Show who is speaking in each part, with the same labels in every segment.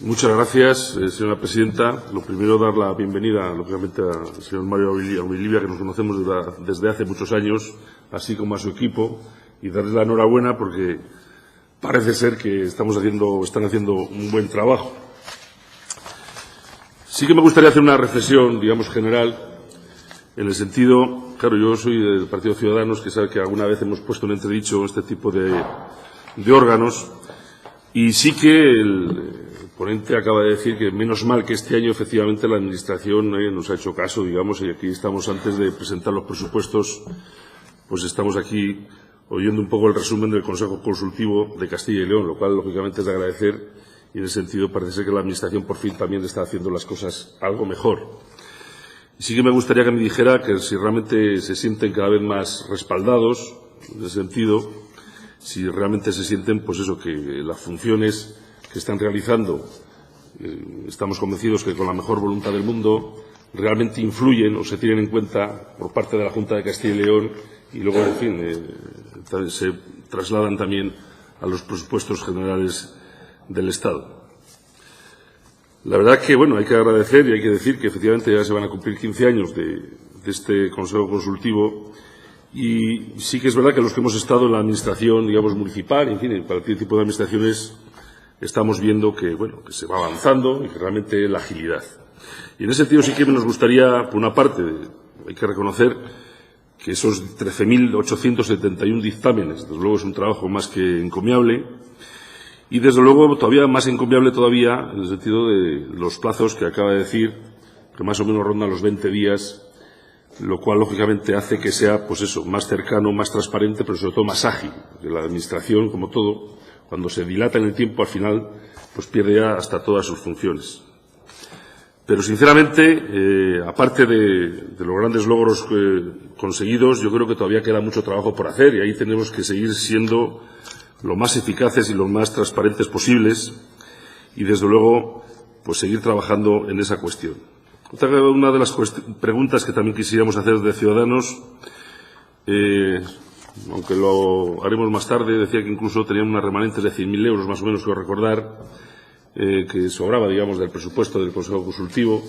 Speaker 1: Muchas gracias, señora presidenta. Lo primero, dar la bienvenida, lógicamente, al señor Mario Avilibia, que nos conocemos desde hace muchos años, así como a su equipo, y darles la enhorabuena porque parece ser que están haciendo un buen trabajo. Sí que me gustaría hacer una reflexión, digamos, general, en el sentido, claro, yo soy del Partido Ciudadanos, que sabe que alguna vez hemos puesto en entredicho este tipo de órganos, y sí que el ponente acaba de decir que menos mal que este año efectivamente la Administración nos ha hecho caso, digamos, y aquí estamos antes de presentar los presupuestos, pues estamos aquí oyendo un poco el resumen del Consejo Consultivo de Castilla y León, lo cual lógicamente es de agradecer y en ese sentido parece ser que la Administración por fin también está haciendo las cosas algo mejor. Y sí que me gustaría que me dijera que si realmente se sienten cada vez más respaldados, en ese sentido, si realmente se sienten, pues eso, que las funciones que están realizando, estamos convencidos que con la mejor voluntad del mundo, realmente influyen o se tienen en cuenta por parte de la Junta de Castilla y León y luego, en fin, se trasladan también a los presupuestos generales del Estado. La verdad que, bueno, hay que agradecer y hay que decir que efectivamente ya se van a cumplir 15 años de este Consejo Consultivo y sí que es verdad que los que hemos estado en la Administración, digamos, municipal, en fin, en cualquier tipo de administraciones, estamos viendo que, bueno, que se va avanzando y que realmente la agilidad. Y en ese sentido sí que nos gustaría, por una parte, hay que reconocer que esos 13.871 dictámenes, desde luego es un trabajo más que encomiable, y desde luego todavía más encomiable todavía en el sentido de los plazos que acaba de decir, que más o menos rondan los 20 días, lo cual lógicamente hace que sea, pues eso, más cercano, más transparente, pero sobre todo más ágil. Porque la Administración, como todo, cuando se dilata en el tiempo, al final, pues pierde ya hasta todas sus funciones. Pero, sinceramente, aparte de los grandes logros conseguidos, yo creo que todavía queda mucho trabajo por hacer y ahí tenemos que seguir siendo lo más eficaces y lo más transparentes posibles y, desde luego, pues seguir trabajando en esa cuestión. Una de las preguntas que también quisiéramos hacer de Ciudadanos, aunque lo haremos más tarde, decía que incluso tenían unas remanentes de 100.000 euros, más o menos, quiero recordar, que sobraba, digamos, del presupuesto del Consejo Consultivo.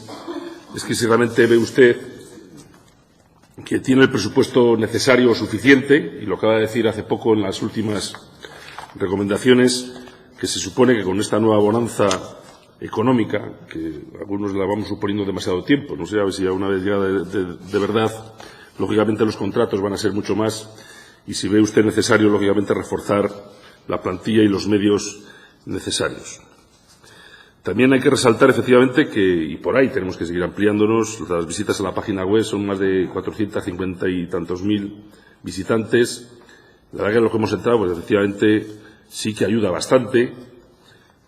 Speaker 1: Es que si realmente ve usted que tiene el presupuesto necesario o suficiente, y lo acaba de decir hace poco en las últimas recomendaciones, que se supone que con esta nueva bonanza económica, que algunos la vamos suponiendo demasiado tiempo, no sé a ver si ya una vez ya de verdad, lógicamente los contratos van a ser mucho más, y si ve usted necesario, lógicamente, reforzar la plantilla y los medios necesarios. También hay que resaltar, efectivamente, que, y por ahí tenemos que seguir ampliándonos, las visitas a la página web son más de 450 y tantos mil visitantes. La verdad que lo que hemos entrado, pues efectivamente, sí que ayuda bastante,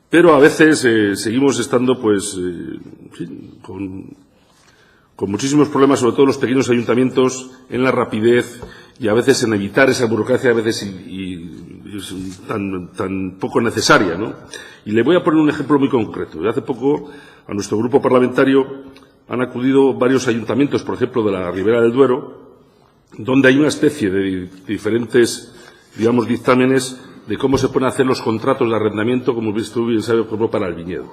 Speaker 1: pero a veces seguimos estando, pues, con muchísimos problemas, sobre todo los pequeños ayuntamientos, en la rapidez y a veces en evitar esa burocracia, a veces tan poco necesaria, ¿no? Y le voy a poner un ejemplo muy concreto. Hace poco a nuestro grupo parlamentario han acudido varios ayuntamientos, por ejemplo, de la Ribera del Duero, donde hay una especie de diferentes, digamos, dictámenes de cómo se pueden hacer los contratos de arrendamiento, como usted bien sabe, por ejemplo, para el viñedo.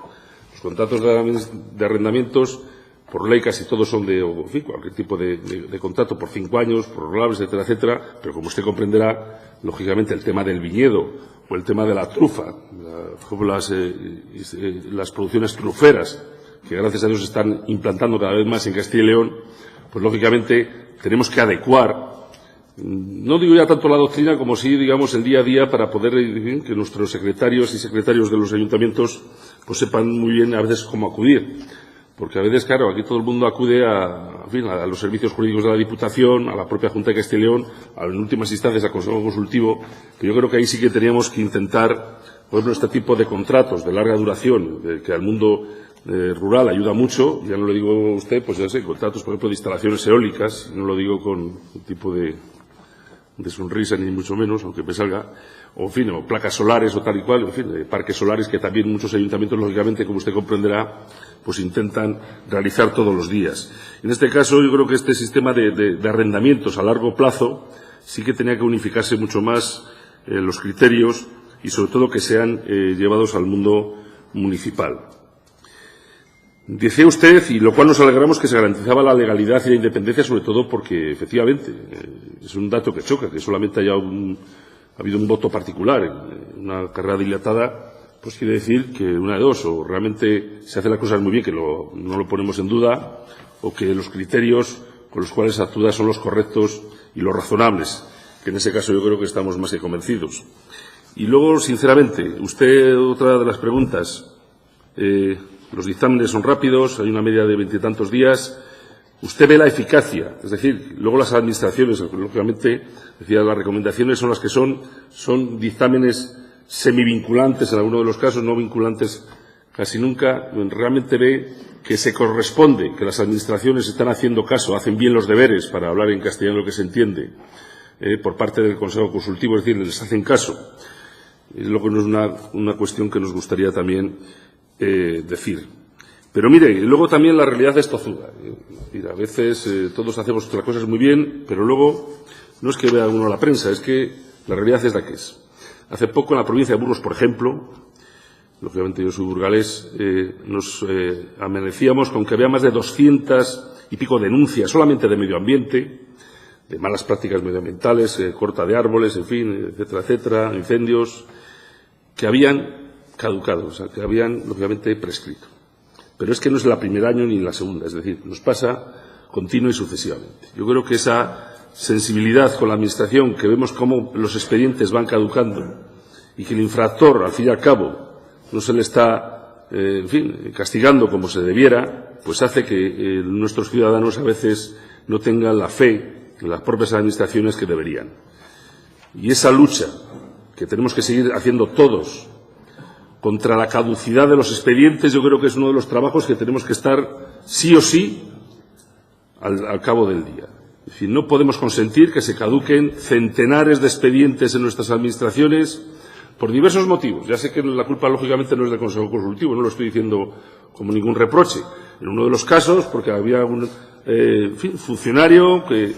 Speaker 1: Los contratos de arrendamientos, por ley, casi todos son de cualquier tipo de contrato por 5 años, prorrogables, etcétera, etcétera, pero como usted comprenderá, lógicamente el tema del viñedo o el tema de la trufa, como las producciones truferas, que gracias a Dios se están implantando cada vez más en Castilla y León, pues lógicamente tenemos que adecuar, no digo ya tanto la doctrina como sí, digamos, el día a día para poder que nuestros secretarios y secretarios de los ayuntamientos pues sepan muy bien a veces cómo acudir. Porque a veces, claro, aquí todo el mundo acude a los servicios jurídicos de la Diputación, a la propia Junta de Castilla y León, en últimas instancias al Consejo Consultivo, que yo creo que ahí sí que teníamos que intentar, por ejemplo, este tipo de contratos de larga duración, que al mundo rural ayuda mucho, ya no lo digo a usted, pues ya sé, contratos, por ejemplo, de instalaciones eólicas, no lo digo con un tipo de sonrisa ni mucho menos, aunque me salga, o en fin, o placas solares o tal y cual, en fin, parques solares que también muchos ayuntamientos, lógicamente, como usted comprenderá, pues intentan realizar todos los días. En este caso, yo creo que este sistema de arrendamientos a largo plazo sí que tenía que unificarse mucho más los criterios y, sobre todo, que sean llevados al mundo municipal. Decía usted, y lo cual nos alegramos, que se garantizaba la legalidad y la independencia, sobre todo porque, efectivamente, es un dato que choca, que solamente ha habido un voto particular en una carrera dilatada, pues quiere decir que una de dos, o realmente se hacen las cosas muy bien, que no lo ponemos en duda, o que los criterios con los cuales actúa son los correctos y los razonables, que en ese caso yo creo que estamos más que convencidos. Y luego, sinceramente, usted, otra de las preguntas, los dictámenes son rápidos, hay una media de 20 y tantos días. Usted ve la eficacia, es decir, luego las administraciones, lógicamente, decía, las recomendaciones son las que son dictámenes semivinculantes en algunos de los casos, no vinculantes casi nunca. Realmente ve que se corresponde, que las administraciones están haciendo caso, hacen bien los deberes, para hablar en castellano lo que se entiende, por parte del Consejo Consultivo, es decir, les hacen caso. Es lo que no es una cuestión que nos gustaría también decir. Pero mire, luego también la realidad es tozuda. A veces todos hacemos las cosas muy bien, pero luego no es que vea uno la prensa, es que la realidad es la que es. Hace poco en la provincia de Burgos, por ejemplo, lógicamente yo soy burgalés, nos amanecíamos con que había más de 200 y pico denuncias solamente de medio ambiente, de malas prácticas medioambientales, corta de árboles, en fin, etcétera, etcétera, incendios, que habían caducado, o sea, que habían, lógicamente, prescrito. Pero es que no es el primer año ni la segunda, es decir, nos pasa continua y sucesivamente. Yo creo que esa sensibilidad con la Administración, que vemos cómo los expedientes van caducando y que el infractor, al fin y al cabo, no se le está, en fin, castigando como se debiera, pues hace que nuestros ciudadanos a veces no tengan la fe en las propias administraciones que deberían. Y esa lucha que tenemos que seguir haciendo todos contra la caducidad de los expedientes, yo creo que es uno de los trabajos que tenemos que estar sí o sí al cabo del día. Es decir, no podemos consentir que se caduquen centenares de expedientes en nuestras administraciones por diversos motivos. Ya sé que la culpa, lógicamente, no es del Consejo Consultivo, no lo estoy diciendo como ningún reproche. En uno de los casos, porque había un funcionario que,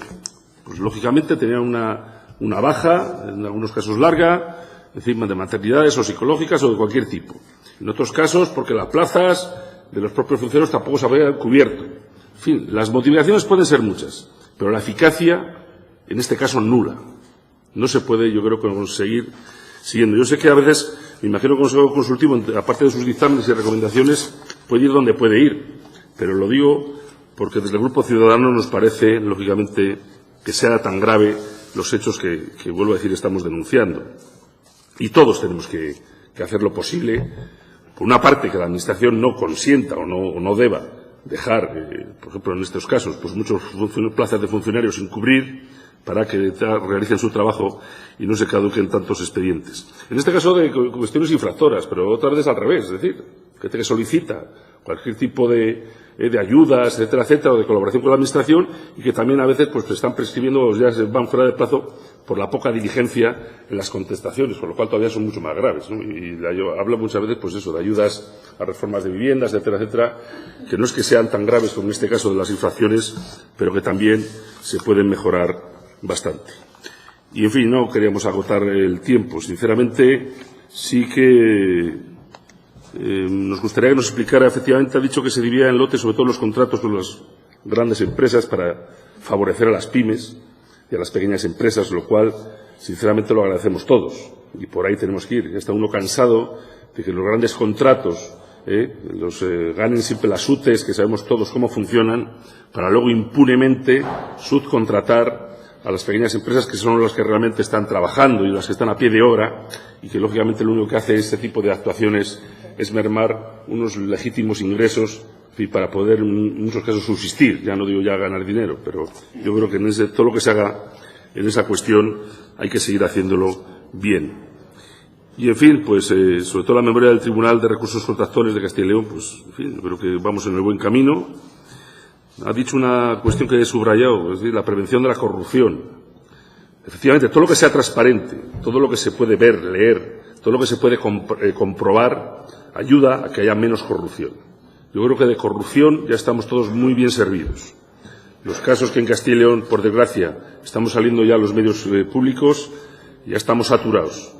Speaker 1: pues lógicamente, tenía una baja, en algunos casos larga, encima de maternidades o psicológicas o de cualquier tipo. En otros casos, porque las plazas de los propios funcionarios tampoco se habían cubierto. En fin, las motivaciones pueden ser muchas, pero la eficacia, en este caso, nula. No se puede, yo creo, conseguir siguiendo. Yo sé que a veces, me imagino que el Consejo Consultivo, aparte de sus dictámenes y recomendaciones, puede ir donde puede ir. Pero lo digo porque desde el Grupo Ciudadano nos parece, lógicamente, que sea tan grave los hechos que vuelvo a decir, estamos denunciando. Y todos tenemos que hacer lo posible, por una parte, que la Administración no consienta o no deba dejar, por ejemplo, en estos casos, pues muchas plazas de funcionarios sin cubrir para que realicen su trabajo y no se caduquen tantos expedientes. En este caso de cuestiones infractoras, pero otras veces al revés, es decir, gente que solicita cualquier tipo de ayudas, etcétera, etcétera, o de colaboración con la Administración y que también a veces pues se están prescribiendo o ya se van fuera de plazo por la poca diligencia en las contestaciones, con lo cual todavía son mucho más graves, ¿no? Y habla muchas veces, pues eso, de ayudas a reformas de viviendas, etcétera, etcétera, que no es que sean tan graves como en este caso de las infracciones, pero que también se pueden mejorar bastante. Y, en fin, no queríamos agotar el tiempo. Sinceramente, sí que nos gustaría que nos explicara, efectivamente, ha dicho que se dividía en lotes, sobre todo los contratos con las grandes empresas para favorecer a las pymes y a las pequeñas empresas, lo cual, sinceramente, lo agradecemos todos. Y por ahí tenemos que ir. Ya está uno cansado de que los grandes contratos ganen siempre las UTEs, que sabemos todos cómo funcionan, para luego impunemente subcontratar a las pequeñas empresas, que son las que realmente están trabajando y las que están a pie de obra, y que, lógicamente, lo único que hace este tipo de actuaciones es mermar unos legítimos ingresos para poder, en muchos casos, subsistir. Ya no digo ya ganar dinero, pero yo creo que en todo lo que se haga en esa cuestión hay que seguir haciéndolo bien. Y, en fin, pues, sobre todo la memoria del Tribunal de Recursos Contractuales de Castilla y León, pues, en fin, yo creo que vamos en el buen camino. Ha dicho una cuestión que he subrayado, es decir, la prevención de la corrupción. Efectivamente, todo lo que sea transparente, todo lo que se puede ver, leer, todo lo que se puede comprobar, ayuda a que haya menos corrupción. Yo creo que de corrupción ya estamos todos muy bien servidos. Los casos que en Castilla y León, por desgracia, estamos saliendo ya a los medios públicos, ya estamos saturados.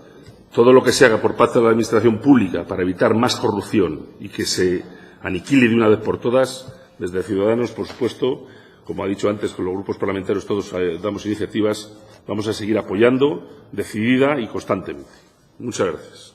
Speaker 1: todo lo que se haga por parte de la Administración pública para evitar más corrupción y que se aniquile de una vez por todas, desde Ciudadanos, por supuesto, como ha dicho antes, con los grupos parlamentarios todos damos iniciativas, vamos a seguir apoyando decidida y constantemente. Muchas gracias.